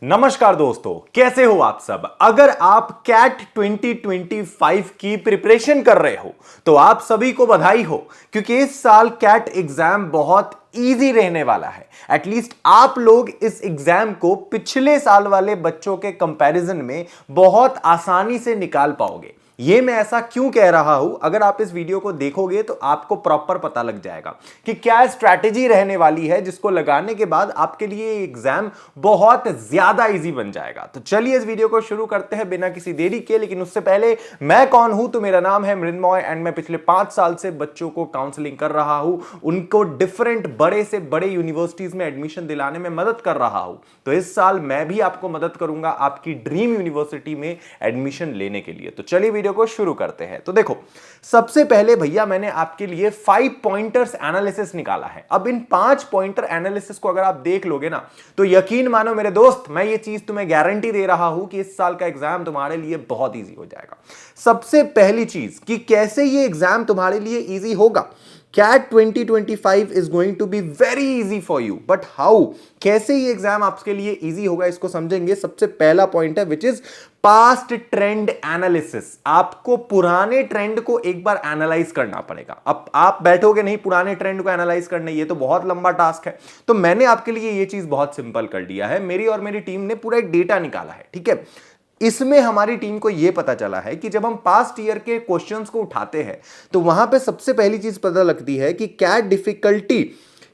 नमस्कार दोस्तों, कैसे हो आप सब। अगर आप कैट 2025 की प्रिपरेशन कर रहे हो तो आप सभी को बधाई हो, क्योंकि इस साल कैट एग्जाम बहुत इजी रहने वाला है। एटलीस्ट आप लोग इस एग्जाम को पिछले साल वाले बच्चों के कंपैरिजन में बहुत आसानी से निकाल पाओगे। ये मैं ऐसा क्यों कह रहा हूं, अगर आप इस वीडियो को देखोगे तो आपको प्रॉपर पता लग जाएगा कि क्या स्ट्रैटेजी रहने वाली है, जिसको लगाने के बाद आपके लिए एग्जाम बहुत ज्यादा इजी बन जाएगा। तो चलिए इस वीडियो को शुरू करते हैं बिना किसी देरी के। लेकिन उससे पहले मैं कौन हूं, तो मेरा नाम है मृन्मय एंड मैं पिछले 5 साल से बच्चों को काउंसलिंग कर रहा हूं, उनको डिफरेंट बड़े से बड़े यूनिवर्सिटीज में एडमिशन दिलाने में मदद कर रहा हूं। तो इस साल मैं भी आपको मदद करूंगा आपकी ड्रीम यूनिवर्सिटी में एडमिशन लेने के लिए। तो चलिए वीडियो को शुरू करते हैं। तो देखो, सबसे पहले भैया मैंने आपके लिए 5 पॉइंटर्स एनालिसिस निकाला है। अब इन 5 पॉइंटर एनालिसिस को अगर आप देख लोगे ना, तो यकीन मानो मेरे दोस्त, मैं ये चीज तुम्हें गारंटी दे रहा हूं कि इस साल का एग्जाम तुम्हारे लिए बहुत इजी हो जाएगा। सबसे पहली चीज कि कैसे ये एग्जाम तुम्हारे लिए इजी होगा। CAT 2025 is going to be very easy for you, but how? कैसे ये एग्जाम आपके लिए इजी होगा, इसको समझेंगे। सबसे पहला पॉइंट है which is past trend analysis. आपको पुराने ट्रेंड को एक बार एनालाइज करना पड़ेगा। अब आप बैठोगे नहीं पुराने ट्रेंड को एनालाइज करने, ये तो बहुत लंबा टास्क है। तो मैंने आपके लिए ये चीज बहुत सिंपल कर दिया है। मेरी और मेरी टीम ने पूरा एक डेटा निकाला है, ठीक है। इसमें हमारी टीम को यह पता चला है कि जब हम पास्ट ईयर के क्वेश्चंस को उठाते हैं तो वहां पे सबसे पहली चीज पता लगती है कि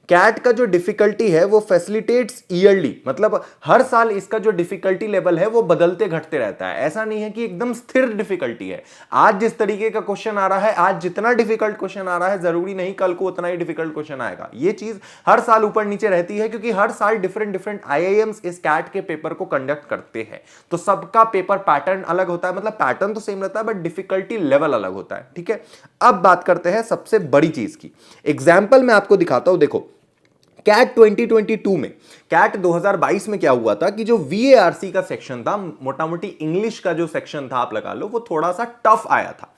कैट का जो डिफिकल्टी है वो फैसिलिटेट्स ईयरली, मतलब हर साल इसका जो डिफिकल्टी लेवल है वो बदलते घटते रहता है। ऐसा नहीं है कि एकदम स्थिर डिफिकल्टी है। आज जिस तरीके का क्वेश्चन आ रहा है, आज जितना डिफिकल्ट क्वेश्चन आ रहा है, जरूरी नहीं कल को उतना ही डिफिकल्ट क्वेश्चन आएगा। ये चीज हर साल ऊपर नीचे रहती है, क्योंकि हर साल डिफरेंट आईआईएम्स इस कैट के पेपर को कंडक्ट करते हैं। तो सबका पेपर पैटर्न अलग होता है, मतलब पैटर्न तो सेम रहता है बट डिफिकल्टी लेवल अलग होता है, ठीक है। अब बात करते हैं सबसे बड़ी चीज की। एग्जाम्पल मैं आपको दिखाता हूं। देखो, कैट 2022 में, कैट 2022 में क्या हुआ था कि जो वीएआरसी का सेक्शन था, मोटा मोटी इंग्लिश का जो सेक्शन था आप लगा लो, वो थोड़ा सा टफ आया था।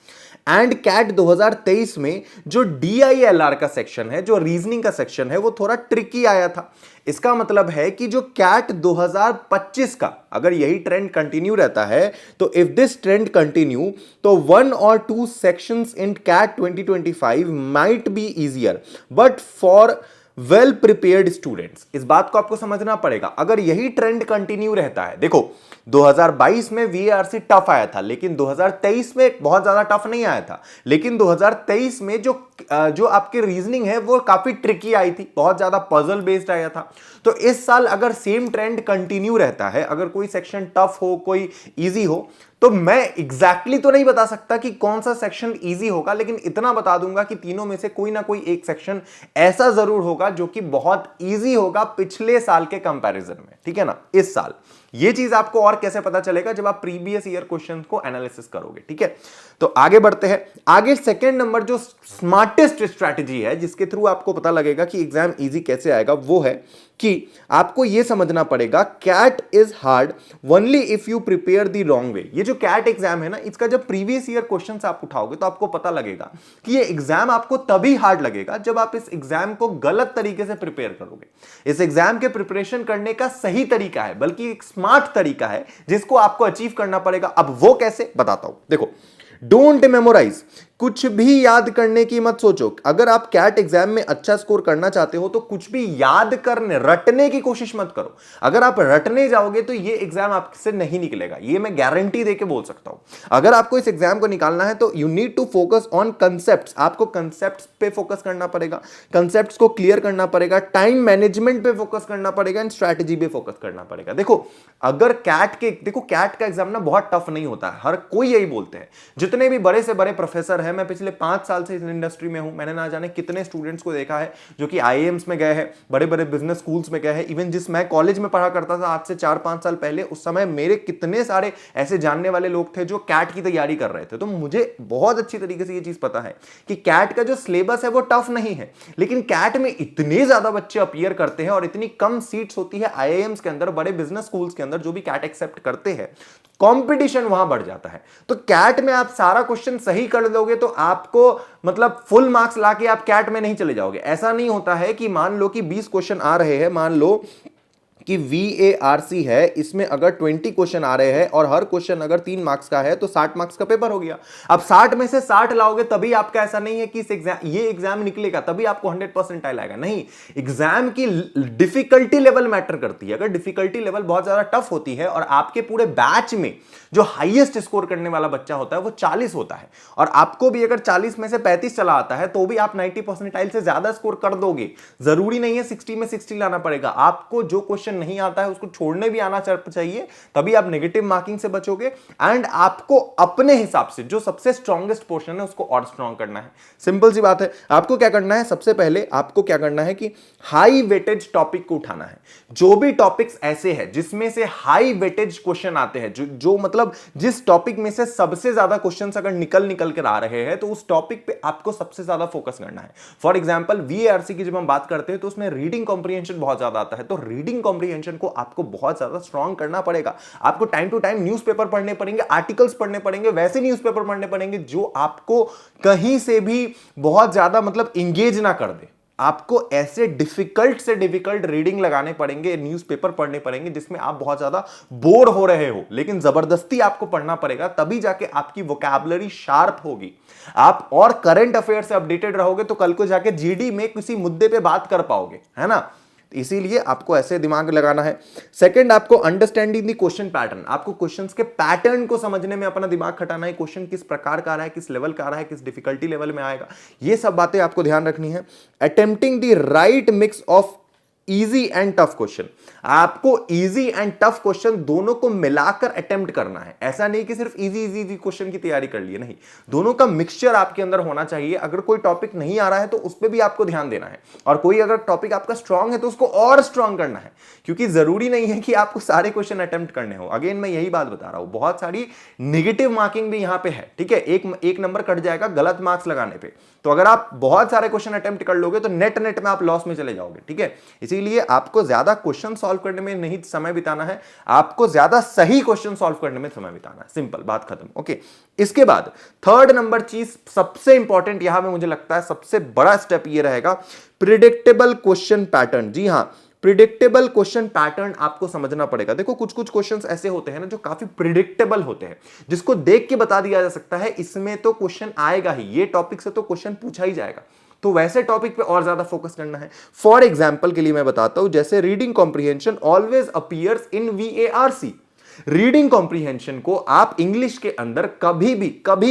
एंड कैट 2023 में जो डीआईएलआर का सेक्शन है, जो रीजनिंग का सेक्शन है, वो थोड़ा ट्रिकी आया था। इसका मतलब है कि जो कैट 2025 का अगर यही ट्रेंड कंटिन्यू रहता है, तो इफ दिस ट्रेंड कंटिन्यू, तो 1 और 2 sections in CAT 2025 might be easier but for well prepared students. इस बात को आपको समझना पड़ेगा। अगर यही ट्रेंड कंटिन्यू रहता है, देखो 2022 में वीआरसी टफ आया था, लेकिन 2023 में बहुत ज्यादा टफ नहीं आया था। लेकिन 2023 में जो आपकी रीजनिंग है वो काफी ट्रिकी आई थी, बहुत ज्यादा पजल बेस्ड आया था। तो इस साल अगर सेम ट्रेंड कंटिन्यू रहता है, अगर कोई सेक्शन टफ हो कोई इजी हो, तो मैं एग्जैक्टली तो नहीं बता सकता कि कौन सा सेक्शन इजी होगा, लेकिन इतना बता दूंगा कि तीनों में से कोई ना कोई एक सेक्शन ऐसा जरूर होगा जो कि बहुत इजी होगा पिछले साल के कंपैरिजन में, ठीक है ना। इस साल ये चीज आपको और कैसे पता चलेगा, जब आप प्रीवियस ईयर क्वेश्चन को एनालिसिस करोगे, ठीक है। तो आगे बढ़ते हैं। आगे सेकंड नंबर जो स्मार्टेस्ट स्ट्रैटेजी है, जिसके थ्रू आपको पता लगेगा कि एग्जाम इजी कैसे आएगा, वो है कि आपको यह समझना पड़ेगा CAT is hard only if you prepare the wrong way. ये जो कैट एग्जाम है ना, इसका जब प्रीवियस ईयर क्वेश्चंस आप उठाओगे तो आपको पता लगेगा कि ये एग्जाम आपको तभी हार्ड लगेगा जब आप इस एग्जाम को गलत तरीके से प्रिपेयर करोगे। इस एग्जाम के प्रिपरेशन करने का सही तरीका है, बल्कि एक स्मार्ट तरीका है जिसको आपको अचीव करना पड़ेगा। अब वो कैसे, बताता हूं। देखो, डोंट मेमोराइज, कुछ भी याद करने की मत सोचो। अगर आप कैट एग्जाम में अच्छा स्कोर करना चाहते हो तो कुछ भी याद करने, रटने की कोशिश मत करो। अगर आप रटने जाओगे तो ये एग्जाम आपसे नहीं निकलेगा, ये मैं गारंटी देके बोल सकता हूं। अगर आपको इस एग्जाम को निकालना है तो you need to focus on concepts. आपको कंसेप्ट्स पे फोकस करना पड़ेगा, कंसेप्ट्स को क्लियर करना पड़ेगा, टाइम मैनेजमेंट पे फोकस करना पड़ेगा एंड स्ट्रैटेजी पे फोकस करना पड़ेगा। देखो, अगर कैट का एग्जाम ना बहुत टफ नहीं होता है, हर कोई यही बोलते हैं। जितने भी बड़े से बड़े प्रोफेसर हैं, मैं पिछले 5 साल से इस इंडस्ट्री में हूं, मैंने ना जाने कितने स्टूडेंट्स को देखा है जो कि आईआईएम्स में गए हैं, बड़े बड़े बिजनेस स्कूल्स में गए हैं। इवन जिस मैं कॉलेज में पढ़ा करता था आज से 4-5 साल पहले, उस समय मेरे कितने सारे ऐसे जानने वाले लोग थे जो कैट की तैयारी कर रहे थे। तो मुझे बहुत अच्छी तरीके से ये चीज पता है कि कैट का जो सिलेबस है वो टफ नहीं है, लेकिन कैट में इतने ज्यादा बच्चे अपीयर करते हैं और इतनी कम सीट्स होती है आईआईएम्स के अंदर, बड़े बिजनेस स्कूल्स के अंदर जो भी कैट एक्सेप्ट करते हैं, कंपटीशन वहां बढ़ जाता है। तो कैट में आप सारा क्वेश्चन सही कर लोगे तो आपको मतलब फुल मार्क्स लाके आप कैट में नहीं चले जाओगे। ऐसा नहीं होता है कि मान लो कि 20 क्वेश्चन आ रहे हैं, मान लो कि VARC है, इसमें अगर 20 क्वेश्चन आ रहे हैं और हर क्वेश्चन अगर 3 मार्क्स का है तो 60 मार्क्स का पेपर हो गया। अब 60 में से 60 लाओगे तभी आपका, ऐसा नहीं है कि इस एग्जाम ये एग्जाम निकलेगा तभी आपको 100% आएगा, नहीं। एग्जाम की डिफिकल्टी लेवल मैटर करती है। अगर डिफिकल्टी लेवल बहुत ज्यादा टफ होती है और आपके पूरे बैच में जो हाईएस्ट स्कोर करने वाला बच्चा होता है वो 40 होता है और आपको भी अगर 40 में से 35 चला आता है तो भी आप 90% से ज्यादा स्कोर कर दोगे। जरूरी नहीं है 60 में 60 लाना पड़ेगा, आपको जो क्वेश्चन नहीं आता है उसको छोड़ने भी आना चाहिए, तभी आप नेगेटिव मार्किंग से बचोगे। एंड आपको अपने हिसाब से जो सबसे स्ट्रॉन्गेस्ट पोर्शन है उसको और स्ट्रॉन्ग करना है। सिंपल सी बात है। आपको क्या करना है, सबसे पहले आपको क्या करना है कि हाई वेटेज टॉपिक को उठाना है। जो भी टॉपिक्स ऐसे हैं जिसमें से हाई वेटेज क्वेश्चन आते हैं, जो मतलब जिस टॉपिक में से सबसे ज्यादा क्वेश्चंस अगर निकल कर आ रहे हैं तो उस टॉपिक पे आपको सबसे ज्यादा फोकस करना है। फॉर एग्जांपल VARC की जब हम बात करते हैं तो उसमें रीडिंग कॉम्प्रिहेंशन बहुत ज्यादा आता है, तो रीडिंग कॉम्प्रिहेंशन को आपको बहुत ज्यादा स्ट्रॉन्ग करना पड़ेगा। आपको टाइम टू टाइम न्यूज़पेपर पढ़ने पड़ेंगे, आर्टिकल्स पढ़ने पड़ेंगे, वैसे न्यूज़पेपर पढ़ने पड़ेंगे जो आपको कहीं से भी बहुत ज्यादा मतलब इंगेज ना कर दे। आपको ऐसे डिफिकल्ट से डिफिकल्ट रीडिंग लगाने पड़ेंगे, न्यूज़पेपर पढ़ने पड़ेंगे जिसमें आप बहुत ज्यादा बोर हो रहे हो, लेकिन जबरदस्ती आपको पढ़ना पड़ेगा, तभी जाके आपकी वोकैबुलरी शार्प होगी। आप और करंट अफेयर से अपडेटेड रहोगे तो कल को जाके GD में किसी मुद्दे पे बात कर पाओगे, है ना। इसीलिए आपको ऐसे दिमाग लगाना है। सेकंड, आपको अंडरस्टैंडिंग द क्वेश्चन पैटर्न, आपको क्वेश्चंस के पैटर्न को समझने में अपना दिमाग खटाना है। क्वेश्चन किस प्रकार का आ रहा है, किस लेवल का आ रहा है, किस डिफिकल्टी लेवल में आएगा, ये सब बातें आपको ध्यान रखनी है। Attempting the right mix of easy and tough question, आपको इजी एंड टफ क्वेश्चन दोनों को मिलाकर अटेम्प्ट करना है। ऐसा नहीं कि सिर्फ इजी इजी क्वेश्चन की तैयारी कर लिए, नहीं, दोनों का मिक्सचर आपके अंदर होना चाहिए। अगर कोई टॉपिक नहीं आ रहा है तो उस पर भी आपको ध्यान देना है, और कोई अगर टॉपिक आपका स्ट्रांग है तो उसको और स्ट्रांग करना है, क्योंकि जरूरी नहीं है कि आपको सारे क्वेश्चन अटेम्प्ट करने हो। अगेन मैं यही बात बता रहा हूं, बहुत सारी नेगेटिव मार्किंग भी यहां पे है, ठीक है। एक नंबर कट जाएगा गलत मार्क्स लगाने पे, तो अगर आप बहुत सारे क्वेश्चन अटेम्प्ट कर लोगे तो नेट में आप लॉस में चले जाओगे, ठीक है। इसीलिए आपको ज्यादा क्वेश्चन सॉल्व करने में नहीं समय बिताना है, आपको ज्यादा सही क्वेश्चन सॉल्व करने में समय बिताना है। सिंपल, बात खत्म, ओके। इसके बाद थर्ड नंबर चीज सबसे इंपॉर्टेंट यहां में मुझे लगता है सबसे बड़ा स्टेप ये रहेगा, प्रिडिक्टेबल क्वेश्चन पैटर्न। जी हां, प्रिडिक्टेबल क्वेश्चन पैटर्न आपको समझना पड़ेगा। देखो कुछ कुछ क्वेश्चंस ऐसे होते हैं ना जो काफी प्रिडिक्टेबल होते हैं, जिसको देख के बता दिया जा सकता है इसमें तो क्वेश्चन आएगा ही, ये टॉपिक से तो क्वेश्चन पूछा ही जाएगा, तो वैसे टॉपिक पे और ज्यादा फोकस करना है। फॉर एग्जाम्पल के लिए मैं बताता हूं, जैसे रीडिंग कॉम्प्रिहेंशन ऑलवेज अपीयर्स इन VARC। रीडिंग कॉम्प्रिहेंशन को आप इंग्लिश के अंदर कभी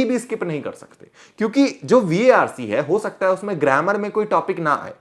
भी स्किप नहीं कर सकते, क्योंकि जो VARC है हो सकता है उसमें ग्रामर में कोई टॉपिक ना आए।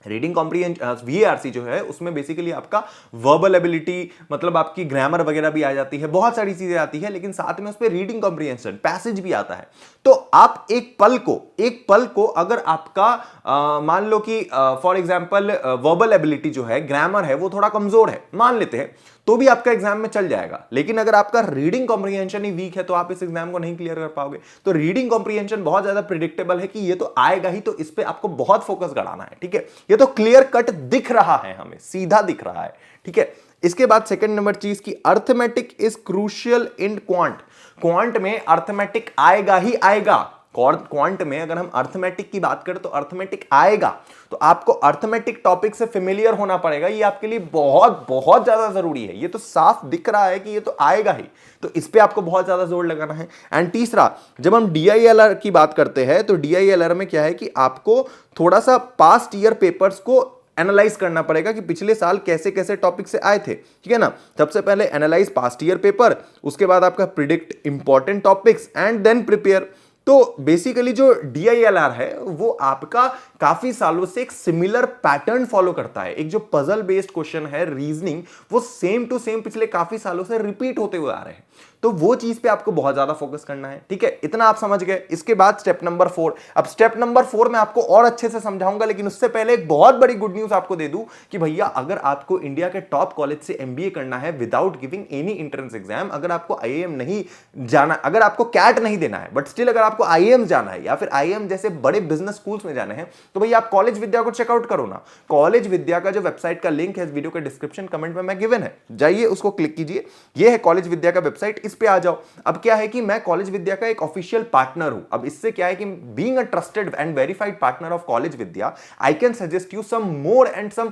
रीडिंग कॉम्प्रिहेंशन VARC जो है उसमें बेसिकली आपका वर्बल एबिलिटी, मतलब आपकी ग्रामर वगैरह भी आ जाती है, बहुत सारी चीजें आती है, लेकिन साथ में उस पर रीडिंग कॉम्प्रिहेंशन पैसेज भी आता है। तो आप एक पल को अगर आपका मान लो कि फॉर एग्जांपल वर्बल एबिलिटी जो है, ग्रामर है, वो थोड़ा कमजोर है, मान लेते हैं, तो भी आपका एग्जाम में चल जाएगा। लेकिन अगर आपका रीडिंग कॉम्प्रिहेंशन ही वीक है तो आप इस एग्जाम को नहीं क्लियर कर पाओगे। तो रीडिंग कॉम्प्रिहेंशन बहुत ज्यादा प्रिडिक्टेबल है कि ये तो आएगा ही, तो इस पे आपको बहुत फोकस बढ़ाना है, ठीक है। ये तो क्लियर कट दिख रहा है, हमें सीधा दिख रहा है, ठीक है। इसके बाद सेकंड नंबर चीज की arithmetic is crucial in quant में अर्थमेटिक आएगा ही आएगा। क्वांट में अगर हम अर्थमेटिक की बात करें तो अर्थमेटिक आएगा, तो आपको अर्थमेटिक टॉपिक से फेमिलियर होना पड़ेगा। ये आपके लिए बहुत बहुत ज्यादा जरूरी है, ये तो साफ दिख रहा है कि ये तो आएगा ही, तो इस पे आपको बहुत ज्यादा जोर लगाना है। एंड तीसरा, जब हम DILR की बात करते हैं तो DILR में क्या है कि आपको थोड़ा सा पास्ट ईयर पेपर्स को एनालाइज करना पड़ेगा कि पिछले साल कैसे कैसे टॉपिक से आए थे, ठीक है ना। सबसे पहले एनालाइज पास्ट ईयर पेपर, उसके बाद आपका predict important topics and then prepare. तो बेसिकली जो DILR है वो आपका काफी सालों से एक सिमिलर पैटर्न फॉलो करता है। एक जो पजल बेस्ड क्वेश्चन है, रीजनिंग, वो सेम टू सेम पिछले काफी सालों से रिपीट होते हुए आ रहे हैं, तो वो चीज पे आपको बहुत ज्यादा फोकस करना है, ठीक है। इतना आप समझ गए। इसके बाद स्टेप नंबर 4। अब स्टेप नंबर 4 में आपको और अच्छे से समझाऊंगा, लेकिन उससे पहले एक बहुत बड़ी गुड न्यूज आपको दे दूं कि भैया अगर आपको इंडिया के टॉप कॉलेज से MBA करना है without giving any entrance exam, अगर आपको IIM नहीं जाना, अगर आपको कैट नहीं देना है, बट स्टिल अगर आपको IIM जाना है या फिर IIM जैसे बड़े बिजनेस स्कूल्स में जाने हैं, तो भैया आप कॉलेज विद्या को चेकआउट करो ना। कॉलेज विद्या का जो वेबसाइट का लिंक है इस वीडियो के डिस्क्रिप्शन कमेंट में मैं गिवन है, जाइए उसको क्लिक कीजिए। ये है कॉलेज विद्या का वेबसाइट। किस पे आ जाओ। अब क्या है कि मैं कॉलेज विद्या का एक ऑफिशियल पार्टनर हूं। अब इससे क्या है कि being a trusted and verified partner of college Vidya, I can suggest you some more and some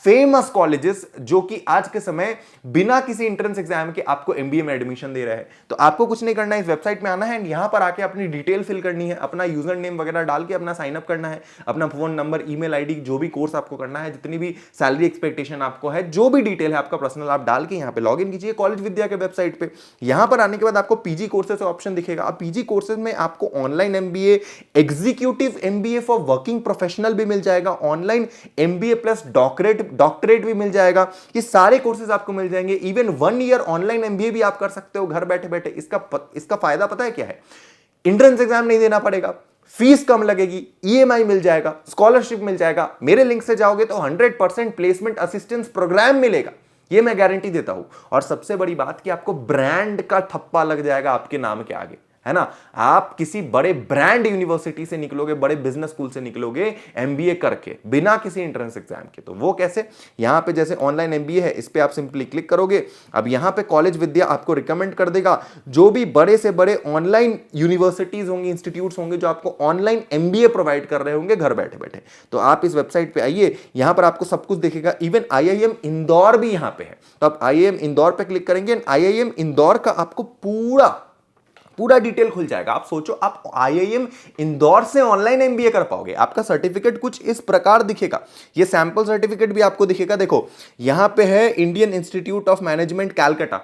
famous colleges जो कि आज के समय बिना किसी एंट्रेंस एग्जाम के आपको एमबीए में एडमिशन दे रहे हैं। तो आपको कुछ नहीं करना है, इस वेबसाइट में आना है एंड यहां पर आके अपनी डिटेल फिल करनी है, अपना यूजर नेम वगैरह डाल के अपना साइन अप करना है, अपना फोन नंबर, ईमेल आईडी, जो भी कोर्स आपको करना है, जितनी भी सैलरी एक्सपेक्टेशन आपको है, जो भी डिटेल है आपका पर्सनल, आप डाल के यहां पे लॉग इन कीजिए कॉलेज विद्या के वेबसाइट पे। यहां पर आने के बाद आपको पीजी कोर्सेज ऑप्शन दिखेगा। अब पीजी कोर्सेज में आपको online MBA, executive MBA for working professional भी मिल जाएगा, ऑनलाइन एमबीए प्लस डॉक्टरेट भी मिल जाएगा। ये सारे कोर्सेज आपको मिल जाएंगे। इवन 1 ईयर ऑनलाइन एमबीए भी आप कर सकते हो घर बैठे बैठे। इसका फायदा पता है क्या है? एंट्रेंस एग्जाम नहीं देना पड़ेगा, फीस कम लगेगी, ईएमआई मिल जाएगा, स्कॉलरशिप मिल जाएगा। मेरे लिंक से जाओगे तो 100% प्लेसमेंट असिस्टेंस प्रोग्राम मिलेगा, ये मैं गारंटी देता हूं। और सबसे बड़ी बात कि आपको ब्रांड का ठप्पा लग जाएगा आपके नाम के आगे, है ना। आप किसी बड़े ब्रांड यूनिवर्सिटी से निकलोगे, बड़े बिजनेस स्कूल से निकलोगे एमबीए करके बिना किसी एंट्रेंस एग्जाम के। तो वो कैसे? यहां पे जैसे ऑनलाइन एमबीए है, इस पे आप सिंपली क्लिक करोगे। अब यहां पे कॉलेज विद्या आपको रिकमेंड कर देगा जो भी बड़े से बड़े ऑनलाइन यूनिवर्सिटीज होंगे, इंस्टीट्यूट्स होंगे जो आपको ऑनलाइन एमबीए प्रोवाइड कर रहे होंगे घर बैठे बैठे। तो आप इस वेबसाइट पे आइए, यहां पर आपको सब कुछ दिखेगा। इवन आईआईएम इंदौर भी यहां पे है, तो आप आईआईएम इंदौर पे क्लिक करेंगे, आईआईएम इंदौर का आपको पूरा डिटेल खुल जाएगा। आप सोचो, आप आईआईएम इंदौर से ऑनलाइन एमबीए कर पाओगे। आपका सर्टिफिकेट कुछ इस प्रकार दिखेगा, ये सैंपल सर्टिफिकेट भी आपको दिखेगा। देखो यहां पे है Indian institute of management Calcutta,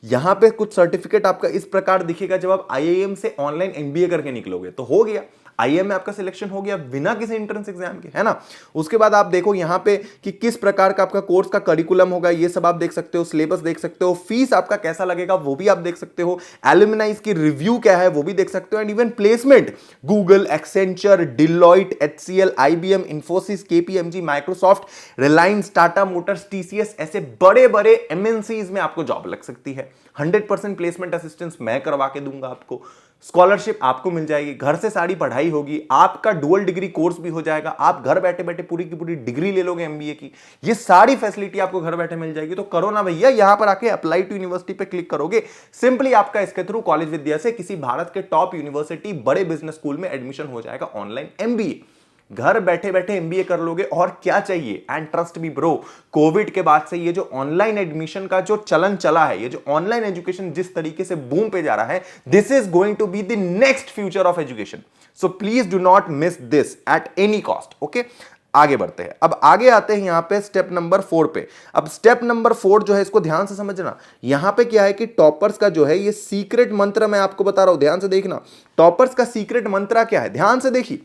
यहां पे कुछ सर्टिफिकेट आपका इस प्रकार दिखेगा। जब आप आईआईएम से ऑनलाइन एमबीए करके निकलोगे तो हो गया, आईएम में आपका सिलेक्शन हो गया बिना किसी एंट्रेंस एग्जाम के, है ना। उसके बाद आप देखो यहां पे कि किस प्रकार का आपका कोर्स का करिकुलम होगा, ये सब आप देख सकते हो, सिलेबस देख सकते हो, फीस आपका कैसा लगेगा वो भी आप देख सकते हो, एलुमनाइज की रिव्यू क्या है वो भी देख सकते हो, and even placement Google, Accenture, Deloitte, HCL, IBM, Infosys, KPMG, Microsoft, Reliance, Tata Motors, TCS, ऐसे बड़े बड़े एमएनसीज में आपको जॉब लग सकती है। 100% प्लेसमेंट असिस्टेंस मैं करवा के दूंगा आपको, स्कॉलरशिप आपको मिल जाएगी, घर से सारी पढ़ाई होगी, आपका डुअल डिग्री कोर्स भी हो जाएगा, आप घर बैठे बैठे पूरी की पूरी डिग्री ले लोगे एमबीए की। ये सारी फैसिलिटी आपको घर बैठे मिल जाएगी। तो करो ना भैया, यहां पर आके अप्लाई टू यूनिवर्सिटी पे क्लिक करोगे, सिंपली आपका इसके थ्रू कॉलेज विद्या से किसी भारत के टॉप यूनिवर्सिटी, बड़े बिजनेस स्कूल में एडमिशन हो जाएगा ऑनलाइन एमबीए। घर बैठे बैठे एमबीए कर लोगे, और क्या चाहिए। And trust me bro, Covid के बाद से ये जो ऑनलाइन एडमिशन का जो चलन चला है, ये जो ऑनलाइन एजुकेशन जिस तरीके से बूम पे जा रहा है, this is going to be the next future of education. So please do not miss this at any cost. Okay, आगे बढ़ते हैं। अब आगे आते हैं यहां पे स्टेप नंबर 4 पे। अब स्टेप नंबर 4 जो है, इसको ध्यान से समझना। यहां पे क्या है कि टॉपर्स का जो है ये सीक्रेट मंत्र मैं आपको बता रहा हूं, ध्यान से देखना। टॉपर्स का सीक्रेट मंत्र क्या है, ध्यान से देखिए।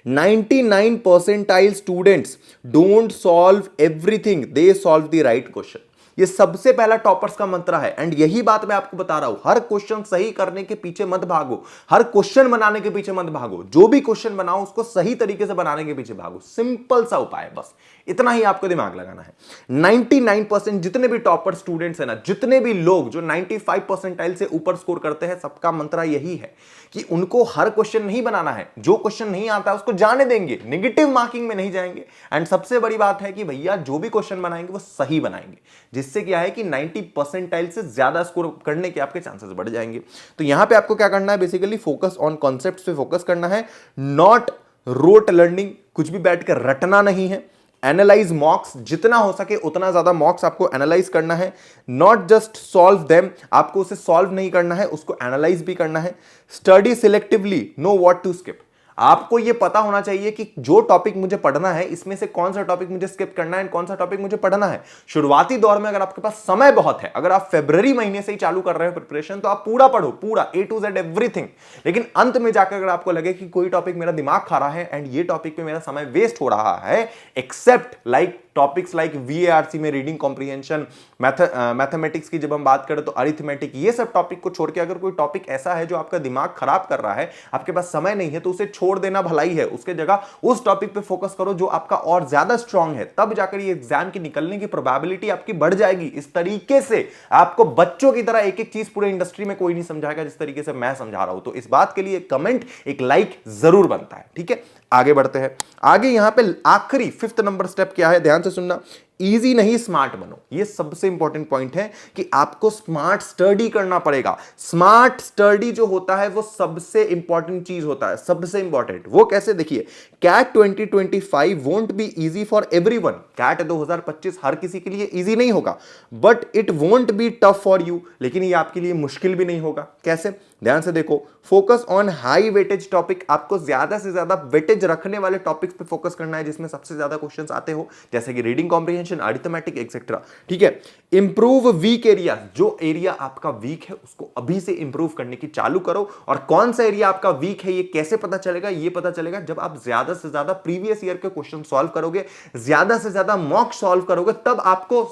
99 percentile students don't solve everything, they solve the right question। ये सबसे पहला टॉपर्स का मंत्र है, एंड यही बात मैं आपको बता रहा हूं। हर क्वेश्चन सही करने के पीछे मत भागो, हर क्वेश्चन बनाने के पीछे मत भागो, जो भी क्वेश्चन बनाओ उसको सही तरीके से बनाने के पीछे भागो। सिंपल सा उपाय, बस इतना ही आपको दिमाग लगाना है। 99% जितने भी टॉपर स्टूडेंट्स हैं ना, जितने भी लोग जो 95 परसेंटाइल से ऊपर स्कोर करते हैं, सबका मंत्र यही है कि उनको हर क्वेश्चन नहीं बनाना है, जो क्वेश्चन नहीं आता है उसको जाने देंगे, नेगेटिव मार्किंग में नहीं जाएंगे। एंड सबसे बड़ी बात है कि भैया जो भी क्वेश्चन बनाएंगे वो सही बनाएंगे, जिससे क्या है कि 90 परसेंटाइल से ज्यादा स्कोर करने के आपके चांसेस बढ़ जाएंगे। तो यहां पे आपको क्या करना है, बेसिकली फोकस ऑन कॉन्सेप्ट्स पे फोकस करना है, नॉट रोट लर्निंग। कुछ भी बैठ कर रटना नहीं है। एनालाइज मॉक्स, जितना हो सके उतना ज्यादा मॉक्स आपको एनालाइज करना है, नॉट जस्ट सॉल्व देम। आपको उसे सॉल्व नहीं करना है, उसको एनालाइज भी करना है। Study selectively, know what to skip. आपको यह पता होना चाहिए कि जो टॉपिक मुझे पढ़ना है इसमें से कौन सा टॉपिक मुझे स्किप करना है, कौन सा टॉपिक मुझे पढ़ना है। शुरुआती दौर में अगर आपके पास समय बहुत है, अगर आप फरवरी महीने से ही चालू कर रहे हो प्रिपरेशन, तो आप पूरा पढ़ो, पूरा A to Z एवरीथिंग। लेकिन अंत में जाकर अगर आपको लगे कि कोई टॉपिक मेरा दिमाग खा रहा है एंड ये टॉपिक पे मेरा समय वेस्ट हो रहा है, except like topics like VARC में रीडिंग कॉम्प्रिहेंशन, मैथमेटिक्स की जब हम बात करें तो अरिथमेटिक, ये सब टॉपिक को छोड़ के अगर कोई टॉपिक ऐसा है जो आपका दिमाग खराब कर रहा है, आपके पास समय नहीं है, तो उसे छोड़ देना भलाई है। उसके जगह उस टॉपिक पे फोकस करो जो आपका और ज्यादा स्ट्रांग है, तब जाकर ये एग्जाम की निकलने की प्रोबेबिलिटी आपकी बढ़ जाएगी। इस तरीके से आपको बच्चों की तरह एक एक चीज पूरे इंडस्ट्री में कोई नहीं समझाएगा जिस तरीके से मैं समझा रहा हूं। तो इस बात के लिए कमेंट, एक लाइक जरूर बनता है, ठीक है। आगे बढ़ते हैं। आगे यहां पे आखिरी 5th नंबर स्टेप क्या है, ध्यान से सुनना। इजी नहीं स्मार्ट बनो। ये सबसे इंपॉर्टेंट पॉइंट है कि आपको स्मार्ट स्टडी करना पड़ेगा। स्मार्ट स्टडी जो होता है वो सबसे इंपॉर्टेंट चीज होता है, सबसे इंपॉर्टेंट। वो कैसे, देखिए, CAT 2025 won't be easy for everyone. CAT 2025 हर किसी के लिए इजी नहीं होगा, but it won't be tough for you. लेकिन ये आपके लिए मुश्किल भी नहीं होगा। कैसे, ध्यान से देखो। Focus on high weightage topic. आपको ज्यादा से ज्यादा वेटेज रखने वाले टॉपिक्स पे फोकस करना है जिसमें सबसे ज्यादा क्वेश्चंस आते हो, जैसे कि रीडिंग कॉम्प्रिहेंशन, अरिथमेटिक, एक्सेट्रा। ठीक है। Improve weak area. जो एरिया आपका वीक है उसको अभी से इंप्रूव करने की चालू करो। और कौन सा एरिया आपका वीक है ये कैसे पता चलेगा, ये पता चलेगा जब आप ज्यादा से ज्यादा प्रीवियस ईयर के क्वेश्चन सॉल्व करोगे, ज्यादा से ज्यादा मॉक सॉल्व करोगे, तब आपको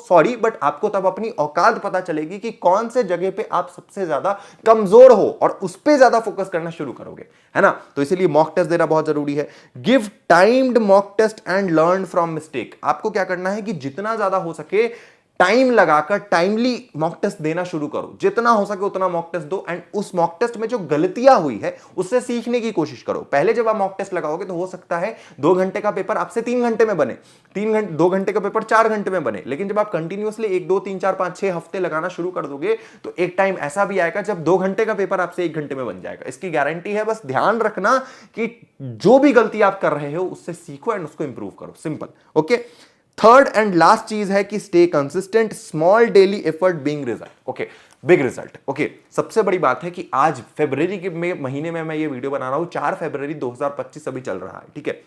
आपको तब अपनी औकात पता चलेगी कि कौन से जगह पे आप सबसे ज्यादा कमजोर हो और उस पे ज्यादा फोकस करना शुरू करोगे, है ना। तो इसीलिए मॉक टेस्ट देना बहुत जरूरी है। Give timed mock test and learn from mistake. आपको क्या करना है कि जितना ज्यादा हो सके टाइम लगाकर टाइमली मॉक टेस्ट देना शुरू करो। जितना हो सके उतना मॉक टेस्ट दो, एंड उस मॉक टेस्ट में जो गलतियां हुई है उससे सीखने की कोशिश करो। पहले जब आप मॉक टेस्ट लगाओगे तो हो सकता है 2 घंटे का पेपर आपसे 3 घंटे में बने, 2 घंटे का पेपर 4 घंटे में बने। लेकिन जब आप कंटिन्यूअसली 1 2 3 4 5 6 हफ्ते लगाना शुरू कर दोगे तो एक टाइम ऐसा भी आएगा जब 2 घंटे का पेपर आपसे 1 घंटे में बन जाएगा। इसकी गारंटी है। बस ध्यान रखना कि जो भी गलती आप कर रहे हो उससे सीखो एंड उसको इंप्रूव करो। Simple. Okay. Third and last चीज है कि stay consistent, small daily effort big result. Okay, big result. Okay, सबसे बड़ी बात है कि आज फरवरी के महीने में मैं ये वीडियो बना रहा हूं, 4 फरवरी 2025 अभी चल रहा है। ठीक है।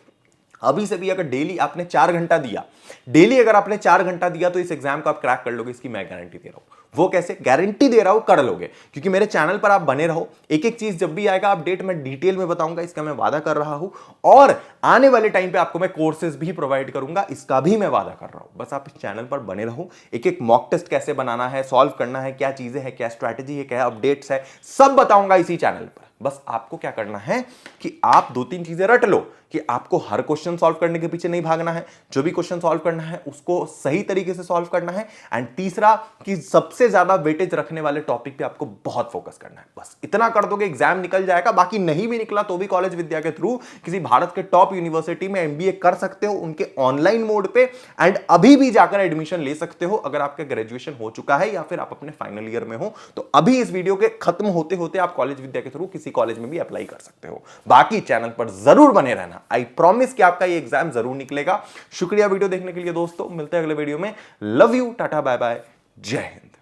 अभी से भी अगर डेली आपने 4 घंटा दिया, डेली अगर आपने 4 घंटा दिया तो इस एग्जाम को आप क्रैक कर लोगे। इसकी मैं गारंटी दे रहा हूं। वो कैसे, गारंटी दे रहा हूं, कर लोगे। क्योंकि मेरे चैनल पर आप बने रहो, एक एक चीज जब भी आएगा अपडेट मैं डिटेल में बताऊंगा, इसका मैं वादा कर रहा हूं। और आने वाले टाइम पे आपको मैं कोर्सेज भी प्रोवाइड करूंगा, इसका भी मैं वादा कर रहा हूं। बस आप इस चैनल पर बने रहो। एक एक मॉक टेस्ट कैसे बनाना है, सॉल्व करना है, क्या चीजें हैं, क्या स्ट्रैटेजी है, क्या अपडेट्स है, सब बताऊंगा इसी चैनल पर। बस आपको क्या करना है कि आप 2-3 चीजें रट लो कि आपको हर क्वेश्चन सॉल्व करने के पीछे नहीं भागना है। जो भी क्वेश्चन सॉल्व करना है उसको सही तरीके से सॉल्व करना है। एंड तीसरा कि सबसे ज्यादा वेटेज रखने वाले टॉपिक पे आपको बहुत फोकस करना है। बस इतना कर दोगे एग्जाम निकल जाएगा। बाकी नहीं भी निकला तो भी कॉलेज विद्या के थ्रू किसी भारत के टॉप यूनिवर्सिटी में एमबीए कर सकते हो, उनके ऑनलाइन मोड पे। एंड अभी भी जाकर एडमिशन ले सकते हो अगर आपका ग्रेजुएशन हो चुका है या फिर आप अपने फाइनल ईयर में हो। तो अभी इस वीडियो के खत्म होते होते आप कॉलेज विद्या के थ्रू किसी कॉलेज में भी अप्लाई कर सकते हो। बाकी चैनल पर जरूर बने रहना। आई प्रॉमिस कि आपका ये एग्जाम जरूर निकलेगा। शुक्रिया वीडियो देखने के लिए दोस्तों। मिलते हैं अगले वीडियो में। Love you, tata, bye bye, Jai Hind.